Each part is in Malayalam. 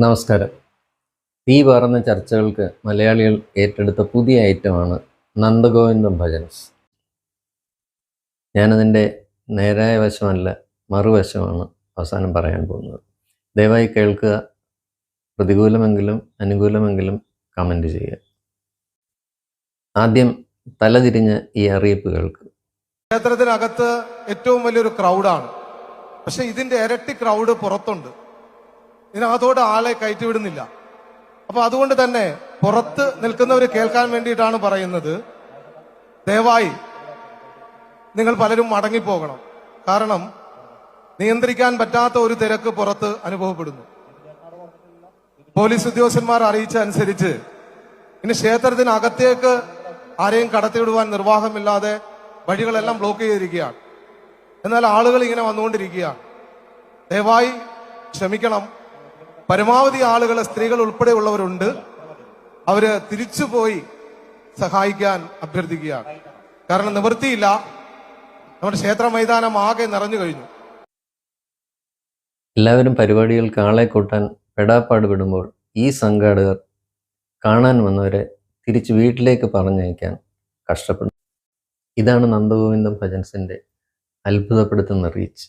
നമസ്കാരം. തീ പാറുന്ന ചർച്ചകൾക്ക് മലയാളികൾ ഏറ്റെടുത്ത പുതിയ ഐറ്റമാണ് നന്ദഗോവിന്ദം ഭജൻസ്. ഞാനതിൻ്റെ നേരായ വശമല്ല, മറുവശമാണ് അവസാനം പറയാൻ പോകുന്നത്. ദയവായി കേൾക്കുക. പ്രതികൂലമെങ്കിലും അനുകൂലമെങ്കിലും കമൻറ്റ് ചെയ്യുക. ആദ്യം തലതിരിഞ്ഞ് ഈ അറിയിപ്പ് കേൾക്കുക. ക്ഷേത്രത്തിനകത്ത് ഏറ്റവും വലിയൊരു ക്രൗഡാണ്, പക്ഷെ ഇതിന്റെ ഇരട്ടി ക്രൗഡ് പുറത്തുണ്ട്. ഇതിനകത്തോട്ട് ആളെ കയറ്റിവിടുന്നില്ല. അപ്പൊ അതുകൊണ്ട് തന്നെ പുറത്ത് നിൽക്കുന്നവർ കേൾക്കാൻ വേണ്ടിയിട്ടാണ് പറയുന്നത്, ദയവായി നിങ്ങൾ പലരും മടങ്ങിപ്പോകണം. കാരണം നിയന്ത്രിക്കാൻ പറ്റാത്ത ഒരു തിരക്ക് പുറത്ത് അനുഭവപ്പെടുന്നു. പോലീസ് ഉദ്യോഗസ്ഥന്മാർ അറിയിച്ച അനുസരിച്ച് ഇനി ക്ഷേത്രത്തിനകത്തേക്ക് ആരെയും കടത്തിവിടുവാൻ നിർവാഹമില്ലാതെ വഴികളെല്ലാം ബ്ലോക്ക് ചെയ്തിരിക്കുകയാണ്. എന്നാൽ ആളുകൾ ഇങ്ങനെ വന്നുകൊണ്ടിരിക്കുകയാണ്. ദയവായി ക്ഷമിക്കണം. പരമാവധി ആളുകൾ, സ്ത്രീകൾ ഉൾപ്പെടെയുള്ളവരുണ്ട്, അവര് തിരിച്ചുപോയി സഹായിക്കാൻ അഭ്യർത്ഥിക്കുകയാണ്. കാരണം നിവൃത്തിയില്ല, നമ്മുടെ ക്ഷേത്ര മൈതാനം ആകെ നിറഞ്ഞു കഴിഞ്ഞു. എല്ലാവരും പരിപാടികൾക്ക് ആളെ കൂട്ടാൻ പെടാപ്പാട് വിടുമ്പോൾ ഈ സംഘാടകർ കാണാൻ വന്നവരെ തിരിച്ച് വീട്ടിലേക്ക് പറഞ്ഞയക്കാൻ കഷ്ടപ്പെടുന്നു. ഇതാണ് നന്ദഗോവിന്ദം ഭജൻസിൻ്റെ അത്ഭുതപ്പെടുത്തുന്ന റീച്ച്.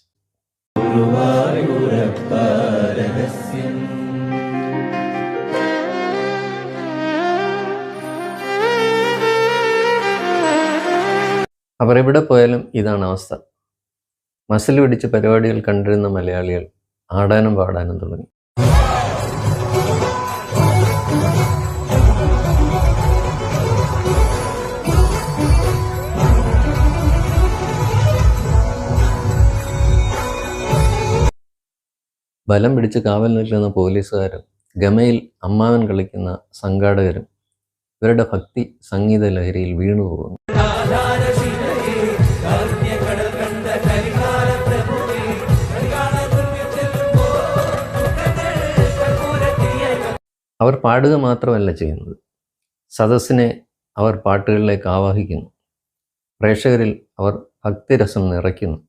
അവർ എവിടെ പോയാലും ഇതാണ് അവസ്ഥ. മസിൽ പിടിച്ച് പരിപാടികൾ കണ്ടിരുന്ന മലയാളികൾ ആടാനും പാടാനും തുടങ്ങി. ബലം പിടിച്ച് കാവൽ നിൽക്കുന്ന പോലീസുകാരും ഗമയിൽ അമ്മാവൻ കളിക്കുന്ന സംഘാടകരും ഇവരുടെ ഭക്തി സംഗീത ലഹരിയിൽ വീണുപോകുന്നു. അവർ പാടുക മാത്രമല്ല ചെയ്യുന്നത്, സദസ്സിനെ അവർ പാട്ടുകളിലേക്ക് ആവാഹിക്കുന്നു. പ്രേക്ഷകരിൽ അവർ ഭക്തിരസം നിറയ്ക്കുന്നു.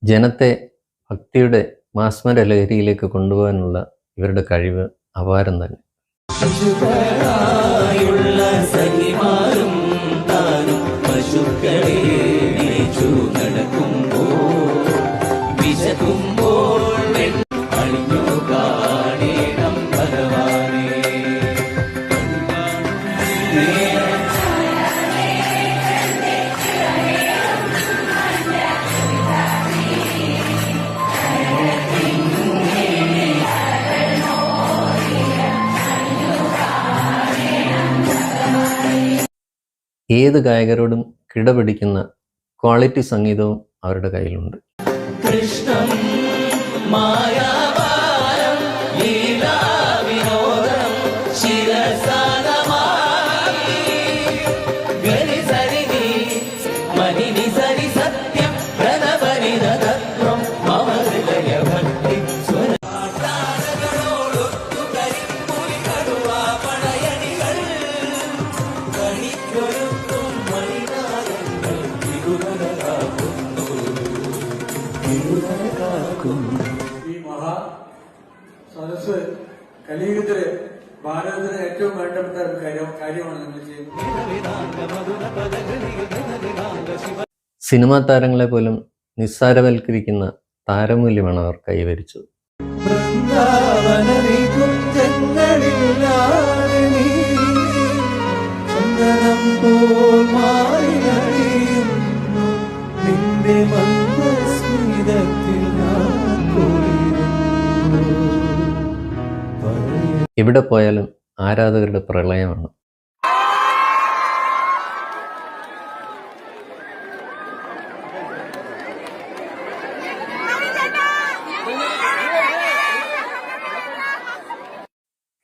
ജനത്തെ ഭക്തിയുടെ മാസ്മര ലഹരിയിലേക്ക് കൊണ്ടുപോകാനുള്ള ഇവരുടെ കഴിവ് അപാരം തന്നെ. ഏത് ഗായകരോടും കിടപിടിക്കുന്ന ക്വാളിറ്റി സംഗീതവും അവരുടെ കയ്യിലുണ്ട്. ഈ മഹാ സദസ് കലിയുഗത്തില് ഭാരതത്തിന് ഏറ്റവും വേണ്ടപ്പെട്ട ഒരു കാര്യമാണ് നമ്മൾ ചെയ്യുന്നത്. സിനിമാ താരങ്ങളെ പോലും നിസ്സാരവൽക്കരിക്കുന്ന താരമൂല്യമാണ് അവർ കൈവരിച്ചത്. എവിടെ പോയാലും ആരാധകരുടെ പ്രളയമാണ്.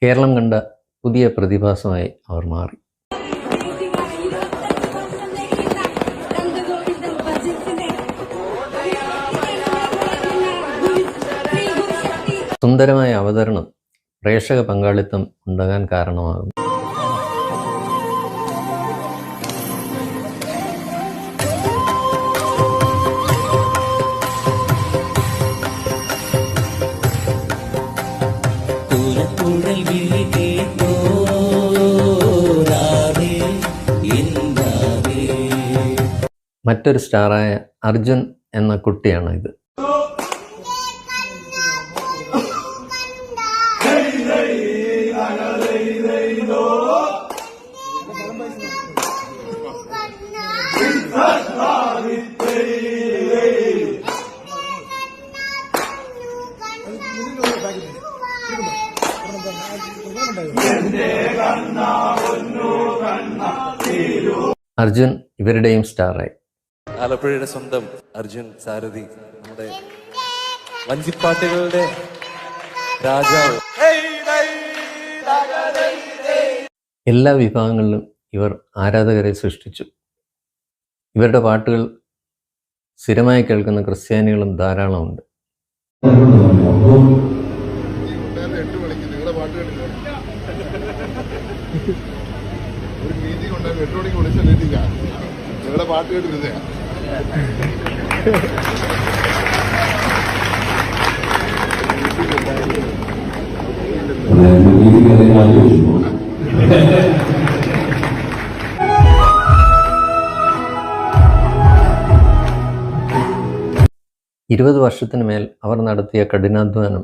കേരളം കണ്ട പുതിയ പ്രതിഭാസമായി അവർ മാറി. സുന്ദരമായ അവതരണം പ്രേക്ഷക പങ്കാളിത്തം ഉണ്ടാകാൻ കാരണമാകും. മറ്റൊരു സ്റ്റാറായ അർജുൻ എന്ന കുട്ടിയാണ് ഇത്. അർജുൻ ഇവരുടെയും സ്റ്റാറായി. ആലപ്പുഴയുടെ സ്വന്തം അർജുൻ സാരഥി, നമ്മുടെ വഞ്ചിപ്പാട്ടുകളുടെ രാജാവ്. എല്ലാ വിഭാഗങ്ങളിലും ഇവർ ആരാധകരെ സൃഷ്ടിച്ചു. ഇവരുടെ പാട്ടുകൾ സ്ഥിരമായി കേൾക്കുന്ന ക്രിസ്ത്യാനികളും ധാരാളമുണ്ട്. നിങ്ങളുടെ പാട്ട് കേട്ടിരുന്നേ ഇരുപത് വർഷത്തിന് മേൽ അവർ നടത്തിയ കഠിനാധ്വാനം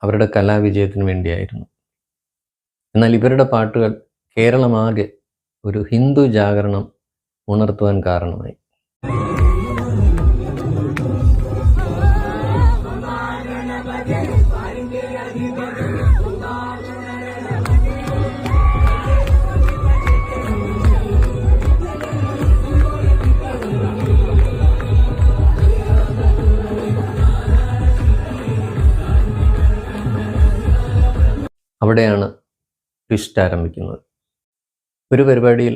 അവരുടെ കലാവിജയത്തിന് വേണ്ടിയായിരുന്നു. എന്നാൽ ഇവരുടെ പാട്ടുകൾ കേരളമാകെ ഒരു ഹിന്ദു ജാഗരണം ഉണർത്തുവാൻ കാരണമായി. അവിടെയാണ് ട്വിസ്റ്റ് ആരംഭിക്കുന്നത്. ഒരു പരിപാടിയിൽ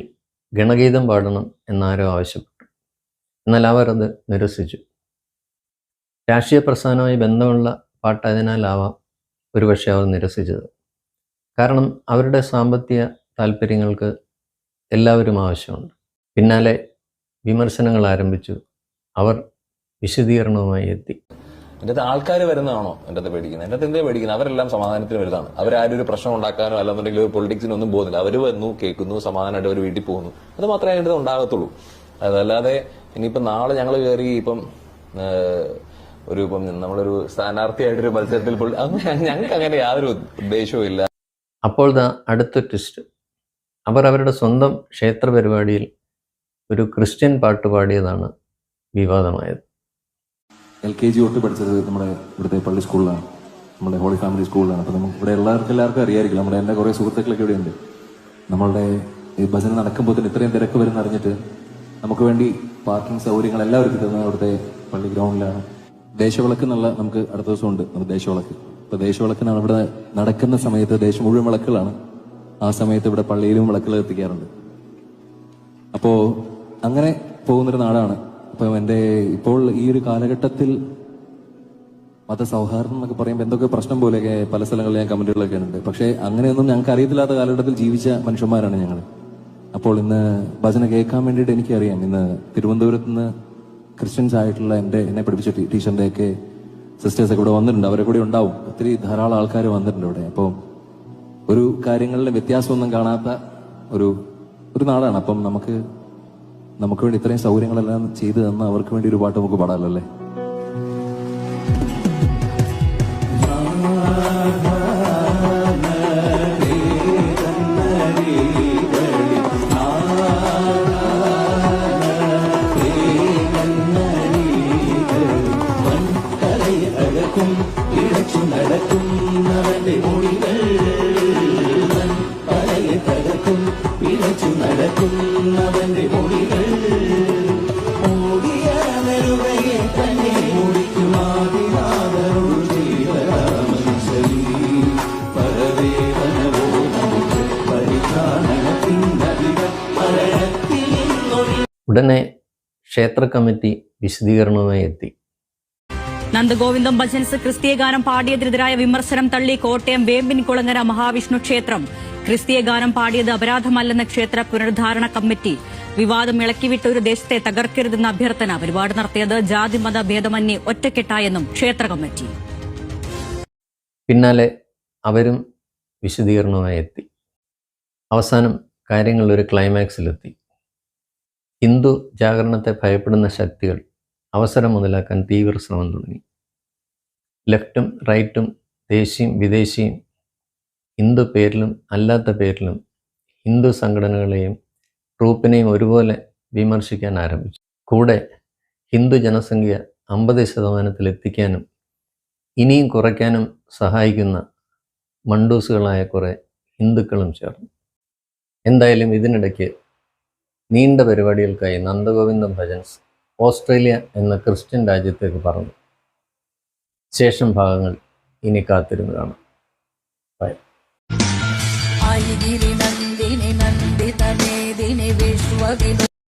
ഗണഗീതം പാടണം എന്നാരോ ആവശ്യപ്പെട്ടു. എന്നാൽ അവർ അത് നിരസിച്ചു. രാഷ്ട്രീയ പ്രസ്ഥാനവുമായി ബന്ധമുള്ള പാട്ടായതിനാലാവാം ഒരുപക്ഷെ അവർ നിരസിച്ചത്. കാരണം അവരുടെ സാമ്പത്തിക താല്പര്യങ്ങൾക്ക് എല്ലാവരും ആവശ്യമുണ്ട്. പിന്നാലെ വിമർശനങ്ങൾ ആരംഭിച്ചു. അവർ വിശദീകരണവുമായി എത്തി. എൻ്റെ അത് ആൾക്കാർ വരുന്നതാണോ എൻ്റെ അത് പേടിക്കുന്നത്? എൻ്റെ അത് എന്തേ പേടിക്കുന്നത്? അവരെല്ലാം സമാധാനത്തിന് വരുന്നതാണ്. അവരാരും ഒരു പ്രശ്നം ഉണ്ടാക്കാനോ അല്ലെന്നുണ്ടെങ്കിൽ ഒരു പൊളിറ്റിക്സിനൊന്നും പോകുന്നില്ല. അവർ വന്നു, കേൾക്കുന്നു, സമാധാനമായിട്ട് അവർ വീട്ടിൽ പോകുന്നു. അത് മാത്രമേ അതിൻ്റെ ഉണ്ടാകത്തുള്ളൂ. അതല്ലാതെ ഇനിയിപ്പം നാളെ ഞങ്ങൾ കയറി ഇപ്പം നമ്മളൊരു സ്ഥാനാർത്ഥിയായിട്ടൊരു മത്സരത്തിൽ ഞങ്ങൾക്ക് അങ്ങനെ യാതൊരു ഉദ്ദേശവും ഇല്ല. അപ്പോൾ അടുത്ത ട്വിസ്റ്റ്. അവർ അവരുടെ സ്വന്തം ക്ഷേത്ര പരിപാടിയിൽ ഒരു ക്രിസ്ത്യൻ പാട്ട് പാടിയതാണ് വിവാദമായത്. LKG തൊട്ട് പഠിച്ചത് നമ്മുടെ ഇവിടുത്തെ പള്ളി സ്കൂളിലാണ്, നമ്മുടെ ഹോളി ഫാമിലി സ്കൂളിലാണ്. അപ്പോൾ നമുക്ക് ഇവിടെ എല്ലാവർക്കും അറിയായിരിക്കും. നമ്മുടെ എൻ്റെ കുറേ സുഹൃത്തുക്കളൊക്കെ ഇവിടെയുണ്ട്. നമ്മളുടെ ഈ ഭജന നടക്കുമ്പോൾ തന്നെ ഇത്രയും തിരക്ക് വരുന്ന അറിഞ്ഞിട്ട് നമുക്ക് വേണ്ടി പാർക്കിംഗ് സൗകര്യങ്ങൾ എല്ലാവർക്കും തരുന്നത് അവിടുത്തെ പള്ളി ഗ്രൗണ്ടിലാണ്. ദേശവിളക്ക് എന്നുള്ള നമുക്ക് അടുത്ത ദിവസം ഉണ്ട് നമ്മുടെ ദേശവിളക്ക്. ഇപ്പോൾ ദേശവിളക്കിനാണ് ഇവിടെ നടക്കുന്ന സമയത്ത് ദേശം മുഴുവൻ വിളക്കുകളാണ്. ആ സമയത്ത് ഇവിടെ പള്ളിയിലും വിളക്കുകൾ എത്തിക്കാറുണ്ട്. അപ്പോൾ അങ്ങനെ പോകുന്നൊരു നാടാണ്. അപ്പം ഇപ്പോൾ ഈ ഒരു കാലഘട്ടത്തിൽ മതസൗഹാർദ്ദം എന്നൊക്കെ പറയുമ്പോൾ എന്തൊക്കെ പ്രശ്നം പോലെയൊക്കെ പല സ്ഥലങ്ങളിൽ ഞാൻ കമന്റുകളൊക്കെ ഉണ്ട്. പക്ഷേ അങ്ങനെയൊന്നും ഞങ്ങൾക്ക് അറിയത്തില്ലാത്ത കാലഘട്ടത്തിൽ ജീവിച്ച മനുഷ്യന്മാരാണ് ഞങ്ങൾ. അപ്പോൾ ഇന്ന് ഭജന കേൾക്കാൻ വേണ്ടിയിട്ട് എനിക്കറിയാം, ഇന്ന് തിരുവനന്തപുരത്ത് നിന്ന് ക്രിസ്ത്യൻസ് ആയിട്ടുള്ള എന്നെ പഠിപ്പിച്ച ടീച്ചറിൻ്റെയൊക്കെ സിസ്റ്റേഴ്സൊക്കെ ഇവിടെ വന്നിട്ടുണ്ട്. അവരെ കൂടെ ഉണ്ടാവും. ഒത്തിരി ധാരാളം ആൾക്കാർ വന്നിട്ടുണ്ട് ഇവിടെ. അപ്പോൾ ഒരു കാര്യങ്ങളിലെ വ്യത്യാസമൊന്നും കാണാത്ത ഒരു നാടാണ്. അപ്പം നമുക്ക് വേണ്ടി ഇത്രയും സൗകര്യങ്ങളെല്ലാം ചെയ്തു തന്ന അവർക്ക് വേണ്ടി ഒരു പാട്ട് നമുക്ക് പാടാമല്ലോ അല്ലേ? നടക്കുന്നവന്റെ മൊഴികൾ ഓടിയ നെറുകയെ തന്നെ ഉടനെ ക്ഷേത്ര കമ്മിറ്റി വിശദീകരണവുമായി എത്തി. നന്ദഗോവിന്ദം ഭജൻസ് ക്രിസ്തീയ ഗാനം പാടിയതിനെതിരായ വിമർശനം തള്ളി കോട്ടയം വേമ്പിൻകുളങ്ങര മഹാവിഷ്ണു ക്ഷേത്രം. ക്രിസ്തീയ ഗാനം പാടിയത് അപരാധമല്ലെന്ന ക്ഷേത്ര പുനരുദ്ധാരണ കമ്മിറ്റി. വിവാദം ഇളക്കിവിട്ട ഒരു ദേശത്തെ തകർക്കരുതെന്ന അഭ്യർത്ഥന. പരിപാടി നടത്തിയത് ജാതിമത ഭേദമന്യേ ഒറ്റക്കെട്ടായെന്നും ക്ഷേത്ര കമ്മിറ്റി. പിന്നാലെ അവരും വിശദീകരണവുമായി എത്തി. അവസാനം കാര്യങ്ങൾ ഒരു ക്ലൈമാക്സിലെത്തി. ഹിന്ദു ജാഗരണത്തെ ഭയപ്പെടുന്ന ശക്തികൾ അവസരം മുതലാക്കാൻ തീവ്ര ശ്രമം തുടങ്ങി. ലെഫ്റ്റും റൈറ്റും ദേശീയം വിദേശിയും ഹിന്ദു പേരിലും അല്ലാത്ത പേരിലും ഹിന്ദു സംഘടനകളെയും ട്രൂപ്പിനെയും ഒരുപോലെ വിമർശിക്കാൻ ആരംഭിച്ചു. കൂടെ ഹിന്ദു ജനസംഖ്യ 50% എത്തിക്കാനും ഇനിയും കുറയ്ക്കാനും സഹായിക്കുന്ന മണ്ടൂസുകളായ കുറേ ഹിന്ദുക്കളും ചേർന്നു. എന്തായാലും ഇതിനിടയ്ക്ക് നീണ്ട പരിപാടികൾക്കായി നന്ദഗോവിന്ദം ഭജൻസ് ഓസ്ട്രേലിയ എന്ന ക്രിസ്ത്യൻ രാജ്യത്തേക്ക് പറഞ്ഞു. ശേഷം ഭാഗങ്ങൾ ഇനി കാത്തിരുന്ന് കാണാം. ബൈ. गिरि नन्दिनि नन्दितमेदिनि विश्वविदो